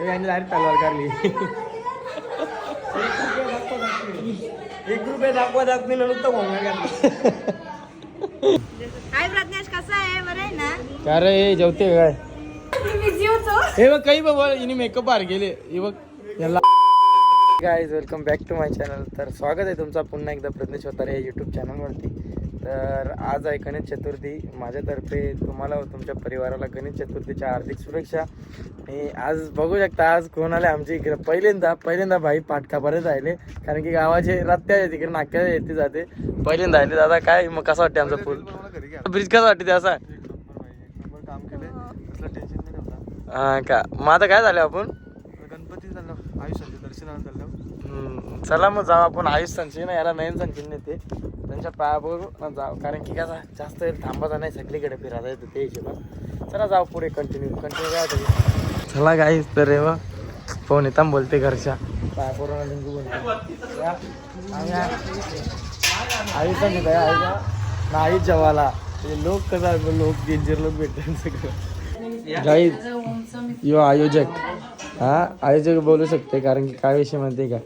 यांनी डायरेक्ट तलवार काढली. 1 रुपया दाखवा दाखवी नुसतं भोंगा घातला. हाय प्रज्ञाश, कसा आहे? बरं आहे ना? काय रे जेवते काय? बिझी होतो. हे बघ काही बघ हिने मेकअप बाहेर गेले. हे बघ याला. Guys welcome back to my channel. तर स्वागत आहे तुमचा पुन्हा एकदा प्रज्ञेश होतारे या यूट्यूब चॅनलवरती. तर आज आहे गणेश चतुर्थी. माझ्यातर्फे तुम्हाला व तुमच्या परिवाराला गणेश चतुर्थीच्या हार्दिक शुभेच्छा. आणि आज बघू शकता आज कोण आले आमच्या इकडे. पहिल्यांदा भाई पाटकापर्यंत राहिले, कारण की गावाचे रस्त्या तिकडे नाक्या येते जाते. पहिल्यांदा आले. दादा काय मग कसं वाटते आमचा पूल ब्रिज कसं वाटते ते असा? हा का. मग आता काय झालं आपण गणपती झालं, आयुष्याचे दर्शनाला झालं. चला मग जाऊ आपण आयुष संचय ना याला नयन संचय नेते त्यांच्या पायाबरोबर जाऊ, कारण की कसा जास्त वेळ थांबायचा नाही, सगळीकडे फिरायला येतं ते हिशोबात. चला जाऊ पुढे कंटिन्यू काय तरी. चला गाईस तर रे वा फोन येताना बोलते घरच्या पायाबरोबर लिंकू बोलते आयुष संचय आहे का ना आयुष जवाला लोक कसा लोक डेंजर लोक भेटतात सगळं. गाईस यो आयोजक आयोजक बोलू शकते, कारण की काय विषय माहिती का,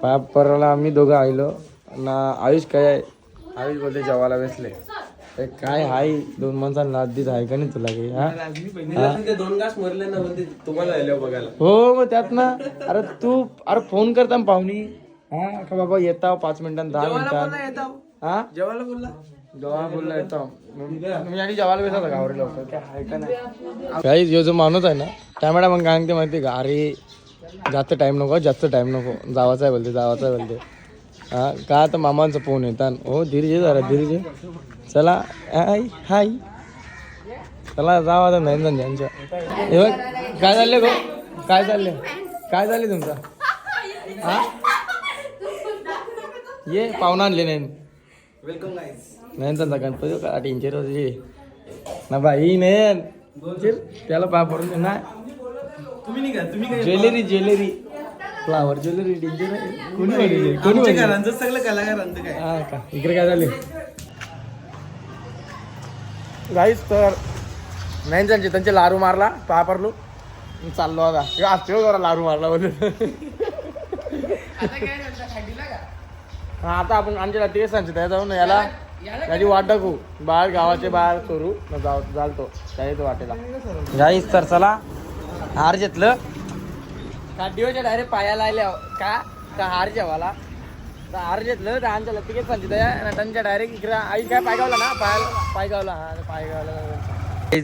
पायापराला आम्ही दोघं आलो ना. आयुष काय आहे, आयुष बोलते जेवायला बसले काय हाय 2 माणसांना लादीच आहे का नाही तुला काही. 2 घास मरले ना म्हणजे तुम्हाला बघायला. हो मग त्यात ना. अरे तू फोन करता पाहुणी का बाबा येता 5 मिनिटांत 10 मिनिटांत जेवायला बोलला बोलला येतो मी आणि जेवायला बेसा गावरे लवकर काय आहे का नाही. काही जो माणूस आहे ना कॅमेरा मग काय माहिती का, अरे जास्त टाइम नको जावाचं आहे बोलते. का तर मामांचा फोन येतात. हो धीरे जरा धीरे. चला हाय चला जावा आता नाही त्यांच्या. हे बघ काय चालले गो, काय चालले तुमचं ये पाहुणा आणले नाही. वेलकम गाईस. नाही त्यांचा गणपती का टेन्शन होते ना भाई नाही त्याला पाय पडून ना. तुम्ही काय ज्वेलरी फ्लावर ज्वेलरी टेन्शन कोणी सगळं कलाकारांचं काय. हा का इकडे काय झाले गाईस. तर नाही त्यांचे लारू मारला पाय पडलो चाललो आता जरा लारू मारला बोल. आता आपण आमच्या रात्री सांगतो जाऊ ना याला त्याची वाट टाकू बाहेर गावाचे बाहेर करू चालतो त्याच्या वाटेला. गाईस तर चला हार घेतलं काठीवरच्या डायरेक्ट पायाला आले का हार जेवाला तर हार घेतलं तर आमच्या लतिकेच सांगितलं त्यांच्या डायरेक्ट इकडे आई काय पायगावला ना पायगावला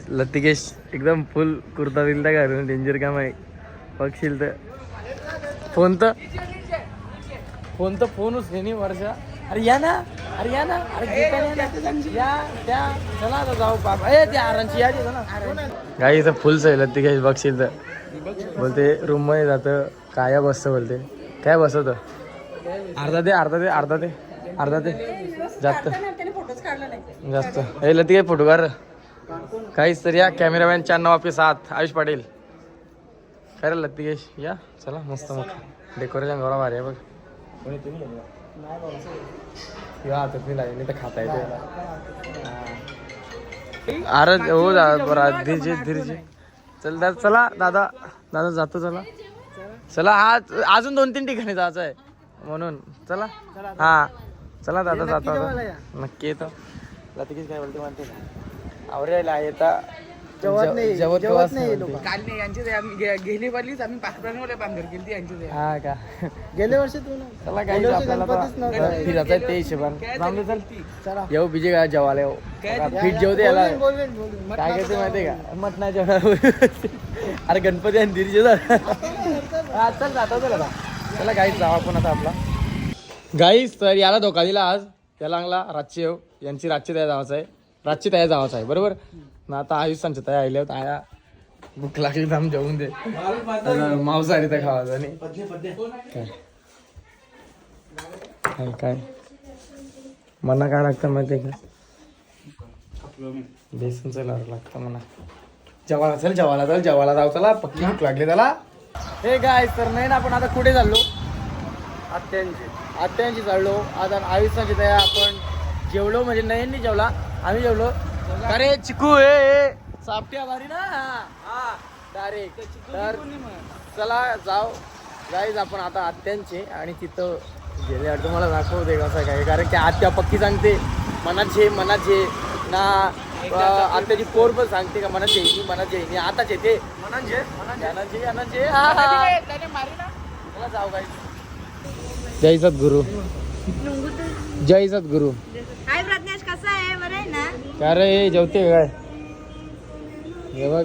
लतिकेश एकदम फुल कुर्ता बिलता घालून डेंजर काम आहे. बघशील तर फोन फोनच हे नाही वर्षा. अरे या ना अरे या त्या चला आता जाऊ बाबा त्या आरांची या ना गाई इथं फुल सैल ती काही बघशील तर बोलते रूम मध्ये जातं काय बसतं बोलते काय बसवतं अर्धा ते जास्त हे लती काही फोटो काढ काहीच तर या कॅमेरामॅन 94 आयुष पाटील काय रे लतिकेश या चला मस्त मग डेकोरेशन गोळा भारी आहे बघ. आता मी लागेल तर खाता येते अरे हो बरं धीरजे चला दादा जातो चला हा अजून 2-3 ठिकाणी जायचं आहे म्हणून चला चला दादा जातो नक्की येतो. लतिकेश काय बोलते म्हणते आवरायला येता जेवत नाही काल नाही यांची गेली वालीच आम्ही 5 बांधर केली यांची. हा का गेल्या वर्षी तू चला काही आपल्याला फिरायचं ते हिशोबान चल येऊ बीजे का जेवायला येऊ फिट जेवते याला काय करते माहितीये का मत नाही जेवणार. अरे गणपती आणि धीरजे चल जातो चला गाईच जाऊ आपण आता आपला गाईच. तर याला धोका दिला आज त्याला आणला रातची येऊ यांची रातची तयार जावाचं आहे बरोबर ना. आता आयुष्यांच्या तयार आले होत आया भूक लागली तर आम्ही जेवून दे मांसाहारी तर खावायचं नाही काय मना काय लागतं माहिती आहे का बेसनचं लागतं म्हणा. जेवायला जाऊ चला पक्की भूक लागली त्याला. हे काय तर नाही ना आपण आता कुठे चाललो आत्यांची चाललो आता आयुष्याची तयार. आपण जेवलो म्हणजे नयननी जेवला आम्ही जेवलो. अरे चिकू सापट्या भारी ना डायरेक्ट. तर चला जाऊ गाईज आपण आता आत्यांचे आणि तिथं गेले तुम्हाला दाखवते कसं काय, कारण की आत्या पक्की सांगते मनाचे ना आत्याची पोर पण सांगते का मनाचे मनाचे आताच येते मनाचे चला जाऊ गाईज. जय सद्गुरू जय सद्गुरू. हाय प्रज्ञाश कसा आहे बरं आहे ना. काय रे जेवते काय हे बघ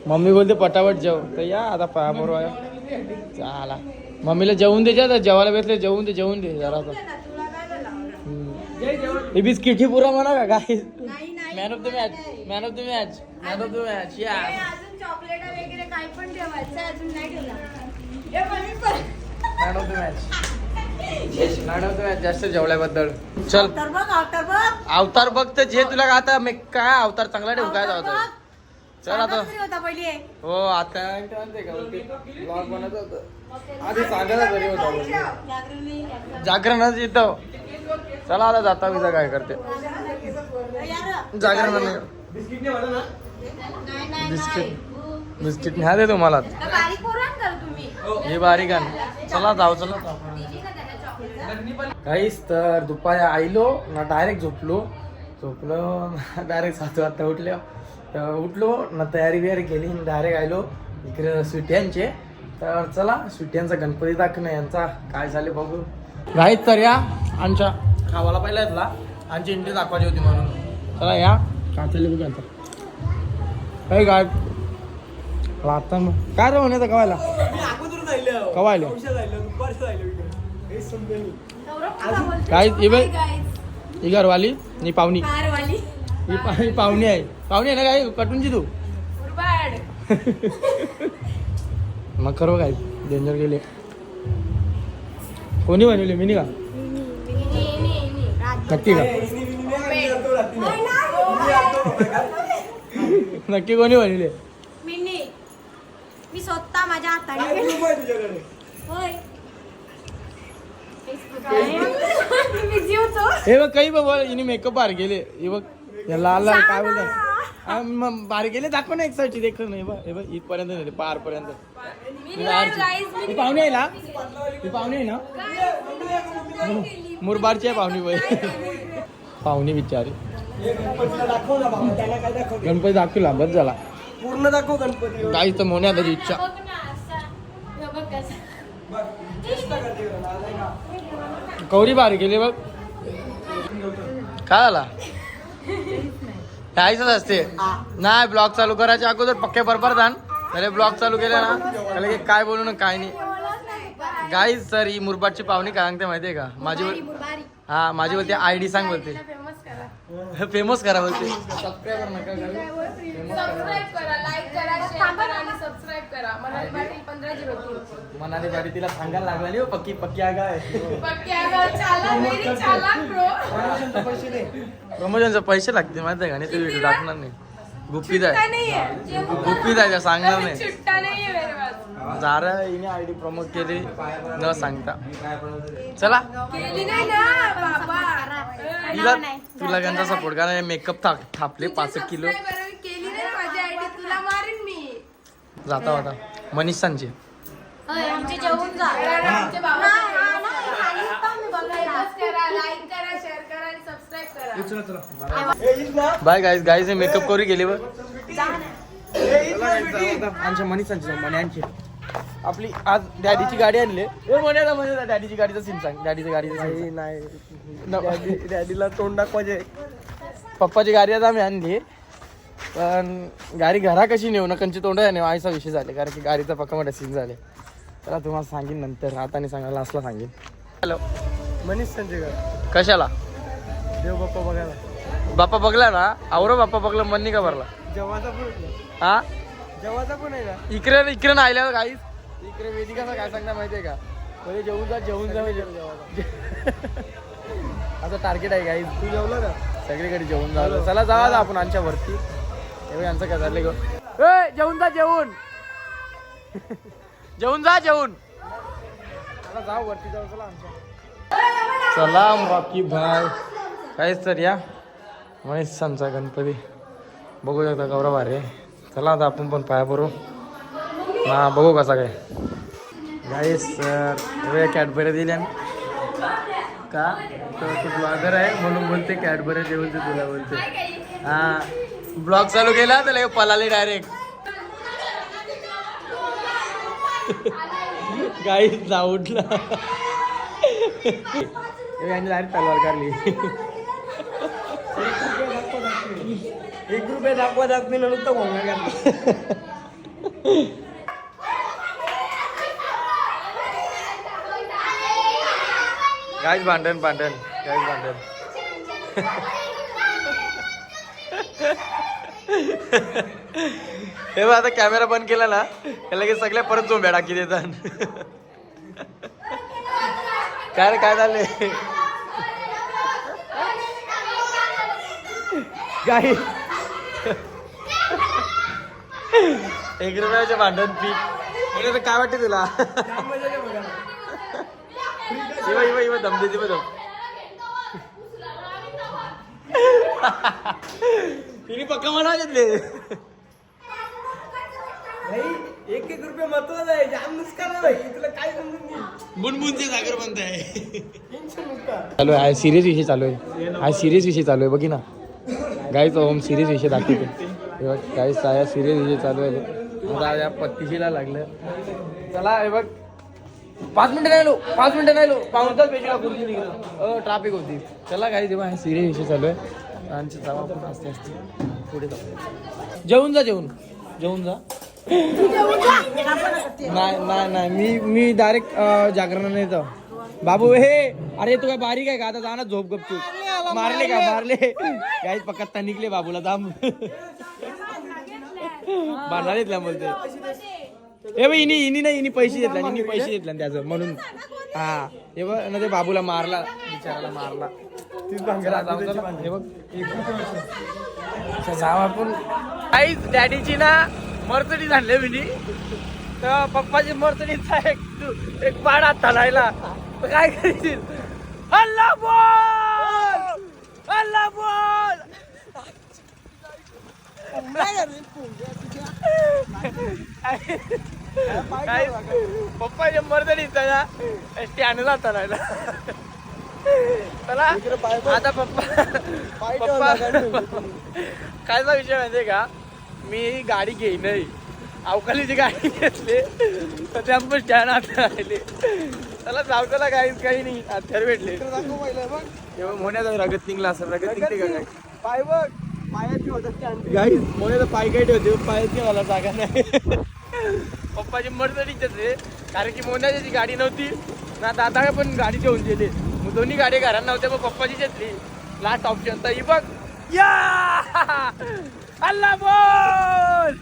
मम्मी बोलते पटापट जेव तर या आता बरोबर चला मम्मीला जेवून दे जा जेवायला भेटले जेवून दे जरा हे बिस्किट ही पुरा म्हणा का काय. मॅन ऑफ द मॅच या अजून चॉकलेट वगैरे काही पण ठेवायचं अजून नाही ठेवला. मॅन ऑफ द मॅच जास्त जेवल्याबद्दल. चल अवतार बघ तर जे तुला आता काय अवतार चांगला ठेवू काय जाऊ. चल आता हो आता ब्लॉग बनत होतं आधी सांगायला तरी होता जागरणच येतं. चला आता जाता विजा काय करते जागरण बिस्किट न्या दे तुम्हाला हे बारीक आहे. चला जाऊ काहीच तर दुपारी आईलो ना डायरेक्ट झोपलो डायरेक्ट 7 वाजता उठलो ना तयारी बियारी केली डायरेक्ट आलो इकडे सुट्यांचे. तर चला सुट्यांचा गणपती दाखवणं यांचा काय झाले बघू. राहीत तर या आमच्या खावाला पहिला येतला आमची इंटी दाखवायची होती म्हणून. चला या काय चालले बघू आता काही काय आता काय रे म्हणायचं कवायला काय ही घरवाली ही पाहुणी ही पाहुणी आहे ना काय कटूनची तू मग खरं काय डेंजर गेले. कोणी बनवले मिनी का नक्की का नक्की कोणी बनवले. मी स्वतः माझ्या हाताने हे बघ काही बघ हिने मेकअप बाहेर गेले हे बघ लाल लाल काय बोलतात बाहेर गेले दाखव ना एक साईडची देख नाही बघ हे बघ इथपर्यंत नाही पार पर्यंत. ही पाहुणे आहे ना मुरबाडची आहे पाहुणी बाई पाहुणी बिचारी. गणपती दाखवला बस झाला पूर्ण दाखव गणपती काही तर मोन्या त्याची इच्छा कवरी बाहेर गेले बघ काय झाला काहीच असते नाही. ब्लॉग चालू करायच्या अगोदर पक्के बरोबर जाण अरे ब्लॉग चालू केले ना त्याला की काय बोलू ना काय नाही. गाईज सर ही मुरबाडची पाहुणी काय सांगते माहितीये का माझी बोलते ID सांग बोलते फेमस करा बोलते. सबस्क्राईबर नका मनाली बाडी तिला सांगायला लागला नाही पक्की पक्की आगा आहे. प्रमोशनचे पैसे लागते माहिती आहे का नाही. ते व्हिडिओ टाकणार नाही गुप्पीत आहे सांगणार नाही. जारा हिने ID प्रमोट केली न सांगता. चला तिला तुला त्यांचा सपोर्ट करा. मेकअप थापले 5 किलो जाता होता मनीषांचे बाय गाईज हे मेकअप करू गेले बघ आमच्या मनीषांचे मन्यांचे. आपली आज डॅडीची गाडी आणली डॅडीची गाडीचा सीन सांग. डॅडीची गाडीचा नाही डॅडीला तोंड दाखवायचे. पप्पाची गाडी आज आम्ही आणली पण गाडी घरा कशी नेऊ ना कंची तोंड आहे आईचा विषय झाले कारण की गाडीचा पक्का मोठा सीन झाले. त्याला तुम्हाला सांगेन नंतर आता नाही सांगा लास्टला सांगेन. हॅलो मनीष संजय कशाला देव बाप्पा बघायला. बाप्पा बघला ना आवरो बाप्पा बघला मन नाही का भरला जेव्हाचा पण आहे का इकडे ना आल्यावर काहीच इकडे वेदिकाचा काय सांगणार माहितीये का पहिले जेवून जा असं टार्गेट आहे काही. तू जेवला का सगळीकडे जेवून जावं. चला जावा आपण आमच्या वरती एवढं यांचं काय झालं ग जेवून चला जाऊ वरती जाऊ. चला आमच्या चला रॉकी भाई काहीच तर या मनीषांचा गणपती बघू शकता गौरव अरे चला आता आपण पण पाया पडू ना, बघू कसा काय गाईस. सर कॅडबऱ्या दिल्या का, तर तू ब्लॉगर आहे म्हणून बोलते कॅडबऱ्या जे बोलते तुला बोलते. हा ब्लॉग चालू केला तर पलाले डायरेक्ट. गाईस ना उठला डायरेक्ट तलवार काढली. ₹1 दाखवा दाखवी नुसतं भोंगा घालतो. गाईस भांडण गाईस भांडण. हे बघ आता कॅमेरा बंद केला ना लगेच सगळ्या परत झोंब्या टाकी देतात. काय रे काय झाले गाई. ₹1 भांडण पीक म्हणजे काय वाटते तुला. इव दम देते बघ तिने पक्का म्हणा घेतले. ₹1 महत्वाचं आहे. जाम नुसकान आहे तुला काय समजून नाही. बुनबुनचे सागर म्हणताय चालू आहे. सिरियस विषय चालू आहे. सिरियस विषय चालू आहे बघी ना गाईच. होम सिरियस विषय दाखवते गाईच. सिरियस विषय चालू आहे. आता या पत्तीशीला लागलं. चला हे बघ 5 मिनिटं नाही लो 5 मिनिटं नाही लो पाऊणचाच पेशीला खुर्ची निघलं. ट्रॅफिक होती. चला काय तेव्हा हे सिरियस विषय चालू आहे. आणि जावा पण असते पुढे जाऊ. जेवून जा जेवून जा. नाही मी डायरेक्ट जागरण येतो. बाबू हे अरे तू काय बारीक आहे का आता जाणार झोप गपचूप. मारले काही पक्का निघले बाबूला दाम बांधणार घेतल्या बोलते. हे बघ इनी पैसे घेतला त्याचं म्हणून. हा हे बघ ना ते बाबूला मारला बिचाराला मारला. हे बघ जाऊ आपण. आईच डॅडीची ना मर्सडीज आणले मी तर पप्पाची मर्सडीजचा एक पाड हात राहिला तर काय करशील. अल्ला बोल पप्पाच्या मर्सडीजचा ना स्टँड जाता राहिला. चला आता पप्पा कायचा विषय माहितीये का, मी गाडी घेईन अवकालीची गाडी घेतली तर त्या पण स्टँड आता राहिले. त्याला जावताला काहीच काही नाही हत्यार भेटले. मोन्याचा रगत निघला असं रगत निघते का काय पाय बघ पायाची होता गाई. मोन्याचा पाय काय ठेवते पायाची मला जागा नाही. पप्पाची मर्सडीचेच आहे कारण की मोन्याची गाडी नव्हती ना दादा पण गाडी ठेवून दिली. मग दोन्ही गाडी घरात नव्हत्या मग पप्पाची घेतली लास्ट ऑप्शन. तर ही बघ या अल्ला बोल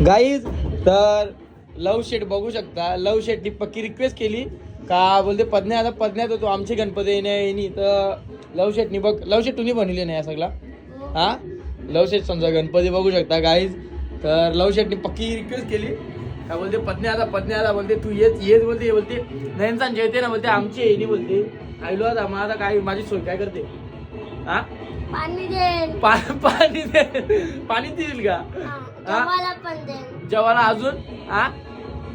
गाईज. तर लव शेट बघू शकता. लव शेटनी पक्की रिक्वेस्ट केली का बोलते पद्न्या आता पद्न्यात होतो आमचे गणपती येणे तर लव शेटनी बघ. लव शेट तुम्ही बनवले नाही सगळा. हा लव शेट समजा गणपती बघू शकता गाईज. तर लव शेटनी पक्की रिक्वेस्ट केली का बोलते पद्न्या आता बोलते तू येत बोलते नयनसान जेवते ना बोलते आमची येणी बोलते. आईलो आता मला काय माझी सोय काय करते. हा पाणी देईल का जेवायला अजून. हा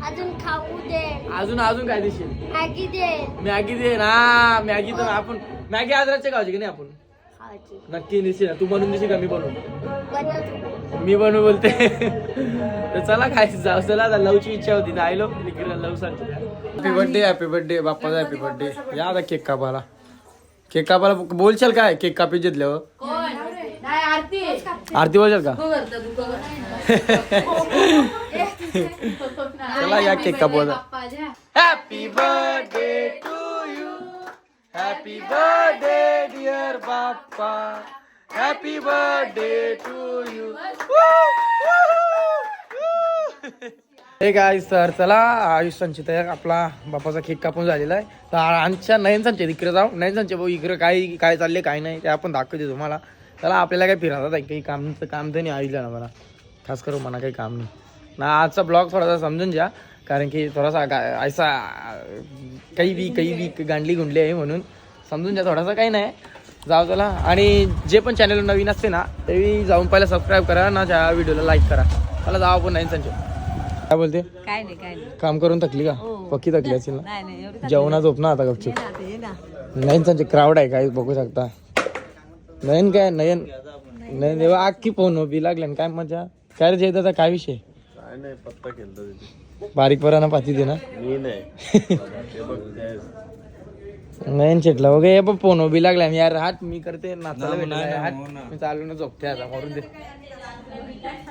अजून खाऊ दे. अजून काय देशील. मॅगी दे ना. मॅगी तर आपण मॅगी आजराच्या गावची की नाही आपण नक्की देशील ना. तू बनवून देशील का मी बनवू बोलते. तर चला काय जाऊ. चला लवची इच्छा होती आयलो लव सांगतो. हॅपी बर्थडे बाप्पाचा हॅपी बर्थडे. या आता केक कापायला बोलशाल काय केक कापी घेतल्यावर आरती बोलशाल का. चला या केक कापवायचा. Happy birthday to you. Happy birthday dear Bappa. Happy birthday to you. Hey guys तर चला आयुष संचित आपला बापाचा केक कापून झालेला आहे. तर आमच्या नयन संचित इकडे जाऊ. नयन संचित भाऊ इकडे काय चालले काय नाही ते आपण दाखवते तुम्हाला. चला आपल्याला काही फिरायचं काही काम तर नाही आईला ना मला खास करून म्हणा काही काम नाही ना. आजचा ब्लॉग थोडासा समजून घ्या कारण की थोडासा ऐसा काही बी गांडली गुंडली आहे म्हणून समजून घ्या थोडासा काही नाही. जाऊ चला. आणि जे पण चॅनल नवीन असते ना ते जाऊन पहिला सबस्क्राईब करा ना, त्या व्हिडिओला लाईक करा. मला जाऊ आपण नाही संजय. काय बोलते? काय नाही काम करून थकली का? पक्की थकली असेल ना. नाही जेवणा झोप ना आता गपचूप. नयन संजय क्राऊड आहे काय बघू शकता. नयन काय नयन नयन तेव्हा अख्खी फोन उभी लागली काय मजा. काय रे जयदा काय विषय? काय नाही पत्ता खेळतो बारीक पराना पाती दे ना. मी नाही नयन चेटला वगैरे बघ फोन उभी लागला यार. हाट मी करते नाचायला भेटला हाट. मी चालू ना झोपते आता मरून दे.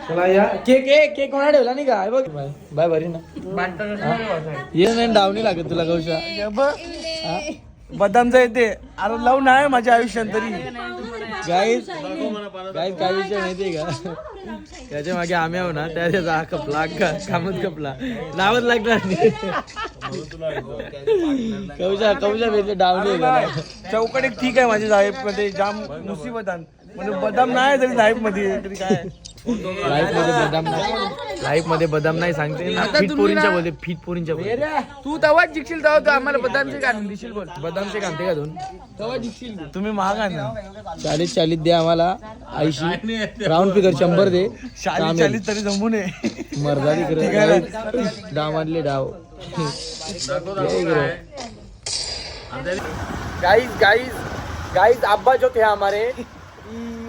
चला या केक केक कोणा ठेवला नाही का? बघ बाय बरी ना. ये नाही डावणी लागत तुला गौशा. बदामचा येते अरे लावून आहे माझ्या आयुष्यात तरी. गाईज गाईज काय विषय माहितीये का? त्याच्या मागे आम्ही आहो ना त्याचा हा कपला कामच कपला नावच लागणार नाही. कौशा कौशा भेटले डावणी चौकट एक ठीक आहे माझ्या साहेब मध्ये जाम मुसीबत म्हणजे बदाम नाही तरी साहेब मध्ये तरी काय लाईफ मध्ये बदाम नाही. लाईफ मध्ये बदाम नाही सांगते ना. फिट पोरींच्या बोलते फिट पोरींच्या बोलते. तू तेव्हाच जिंकशील तेव्हा तू आम्हाला बदामचे गाणं दिशील बोल. बदामचे कामते का दोन तेव्हा जिंकशील तुम्ही महागा ना 40 दे आम्हाला 80 राऊंड फिगर 100 दे. 40 तरी जमू नये. मर्दा तिकडे डाव मारले डाव. गाइस गाइस गाइस अब्बा जो थे हमारे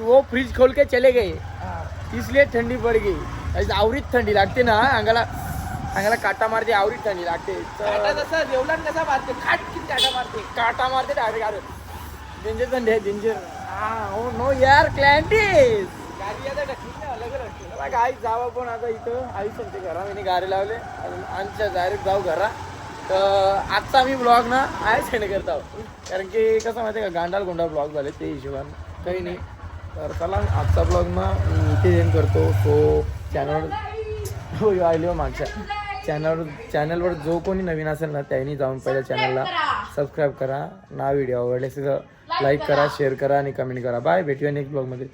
वो फ्रिज खोल के चले गए इसलिए ठंडी पड़ गई. ऐसे आवरीत थंडी लागते ना अंगाला अंगाला काटा मारते. आवरीत थंडी लागते. जेवला कसा मारते खाट किती काटा मारते. काटा मारते डायरेक्ट. अरे डेंजर थंडी आहे डेंजर. हो नो यार क्लायंटीज गाडी आता ढकली अलग अलग. गाई जावं पण आता इथं आई सांगते घरा मी गाडी लावले आणि डायरेक्ट जाऊ घरा. तर आजचा आम्ही ब्लॉग ना आहे सेंड करत आहोत कारण की कसं माहिती आहे का गांडाल गोंडा ब्लॉग झाले ते हिशोबाने काही नाही. तर चला आजचा ब्लॉग ना इथे सेंड करतो. सो चॅनल आलो मागच्या चॅनलवर जो कोणी नवीन असेल ना त्यांनी जाऊन पहिल्या चॅनलला सबस्क्राईब करा ना. व्हिडिओ आवडले लाईक करा शेअर करा आणि कमेंट करा. बाय भेटूया नेक्स्ट ब्लॉगमध्ये.